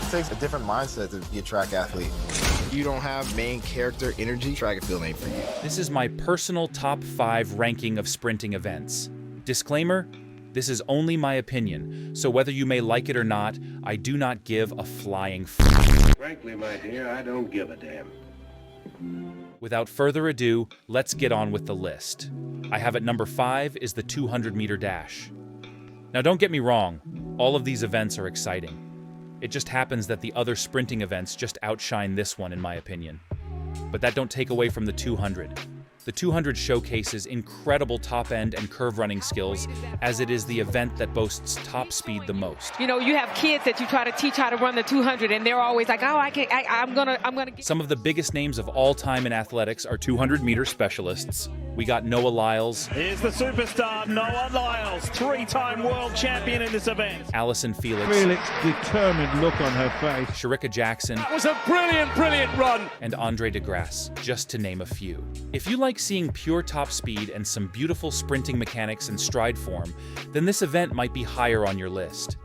It takes a different mindset to be a track athlete. You don't have main character energy, track and field ain't for you. This is my personal top 5 ranking of sprinting events. Disclaimer, this is only my opinion, so whether you may like it or not, I do not give a flying Frankly, my dear, I don't give a damn. Without further ado, let's get on with the list. I have at number 5 is the 200-meter dash. Now don't get me wrong, all of these events are exciting. It just happens that the other sprinting events just outshine this one in my opinion. But that don't take away from the 200. The 200 showcases incredible top-end and curve-running skills, as it is the event that boasts top speed the most. You know, you have kids that you try to teach how to run the 200, and they're always like, "Oh, I'm gonna." Some of the biggest names of all time in athletics are 200-meter specialists. We got Noah Lyles. Here's the superstar, Noah Lyles, 3-time world champion in this event. Allison Felix. Felix's determined look on her face. Sharika Jackson. That was a brilliant run. And Andre DeGrasse, just to name a few. If you like seeing pure top speed and some beautiful sprinting mechanics and stride form, then this event might be higher on your list.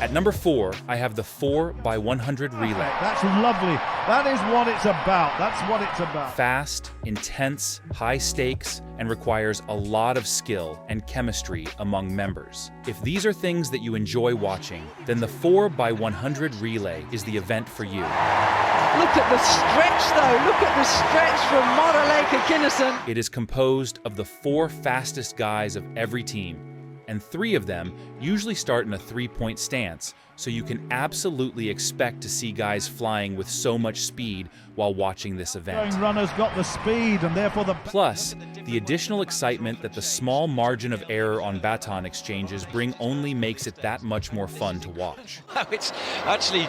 At number 4, I have the 4x100 relay. That's lovely. That is what it's about. That's what it's about. Fast, intense, high stakes, and requires a lot of skill and chemistry among members. If these are things that you enjoy watching, then the 4x100 relay is the event for you. Look at the stretch, though. Look at the stretch from Moraleka Kinnison. It is composed of the 4 fastest guys of every team, and 3 of them usually start in a 3-point stance, so you can absolutely expect to see guys flying with so much speed while watching this event. Runners got the speed, and therefore the... Plus, the additional excitement that the small margin of error on baton exchanges bring only makes it that much more fun to watch. It's actually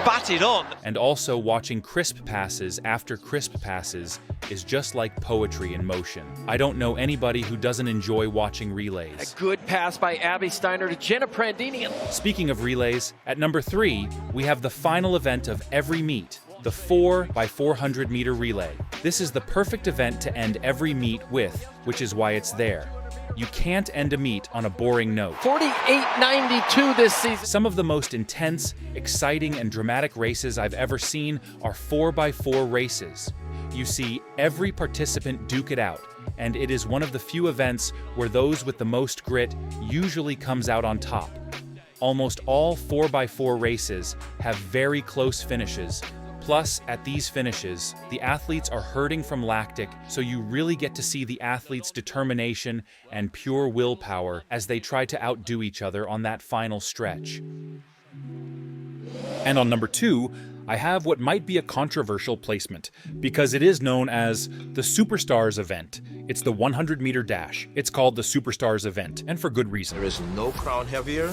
batted on. And also, watching crisp passes after crisp passes is just like poetry in motion. I don't know anybody who doesn't enjoy watching relays. A good pass by Abby Steiner to Jenna Prandini. Speaking of relays, at number 3, we have the final event of every meet, the 4x400 meter relay. This is the perfect event to end every meet with, which is why it's there. You can't end a meet on a boring note. 48.92 this season. Some of the most intense, exciting, and dramatic races I've ever seen are 4x4 races. You see every participant duke it out, and it is one of the few events where those with the most grit usually comes out on top. Almost all 4x4 races have very close finishes. Plus, at these finishes, the athletes are hurting from lactic, so you really get to see the athletes' determination and pure willpower as they try to outdo each other on that final stretch. And on number 2, I have what might be a controversial placement, because it is known as the Superstars event. It's the 100-meter dash. It's called the Superstars event, and for good reason. There is no crown heavier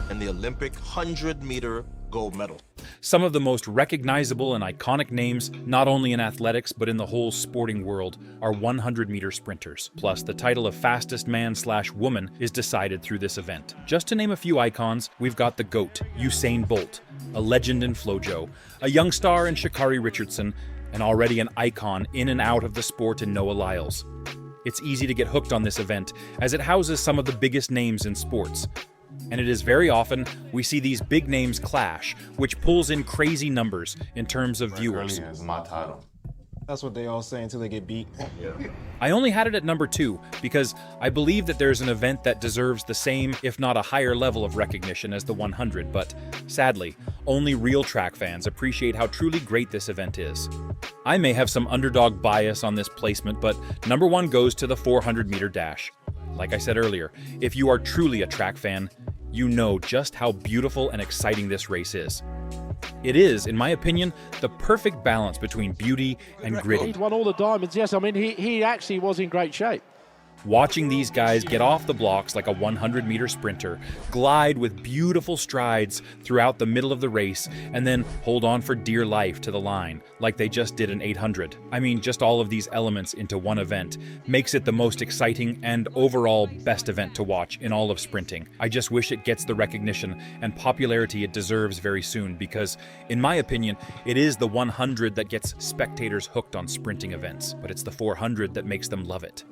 than the Olympic 100-meter gold medal. Some of the most recognizable and iconic names, not only in athletics but in the whole sporting world, are 100-meter sprinters. Plus, the title of fastest man/woman is decided through this event. Just to name a few icons, we've got the GOAT, Usain Bolt, a legend in FloJo, a young star in Sha'Carri Richardson, and already an icon in and out of the sport in Noah Lyles. It's easy to get hooked on this event, as it houses some of the biggest names in sports. And it is very often we see these big names clash, which pulls in crazy numbers in terms of viewers. Is my title. That's what they all say until they get beat. I only had it at number 2 because I believe that there's an event that deserves the same, if not a higher level of recognition as the 100, but sadly, only real track fans appreciate how truly great this event is. I may have some underdog bias on this placement, but number 1 goes to the 400-meter dash. Like I said earlier, if you are truly a track fan, you know just how beautiful and exciting this race is. It is, in my opinion, the perfect balance between beauty and gritty. He'd won all the diamonds, yes. I mean, he actually was in great shape. Watching these guys get off the blocks like a 100-meter sprinter, glide with beautiful strides throughout the middle of the race, and then hold on for dear life to the line, like they just did an 800. I mean, just all of these elements into one event makes it the most exciting and overall best event to watch in all of sprinting. I just wish it gets the recognition and popularity it deserves very soon, because, in my opinion, it is the 100 that gets spectators hooked on sprinting events, but it's the 400 that makes them love it.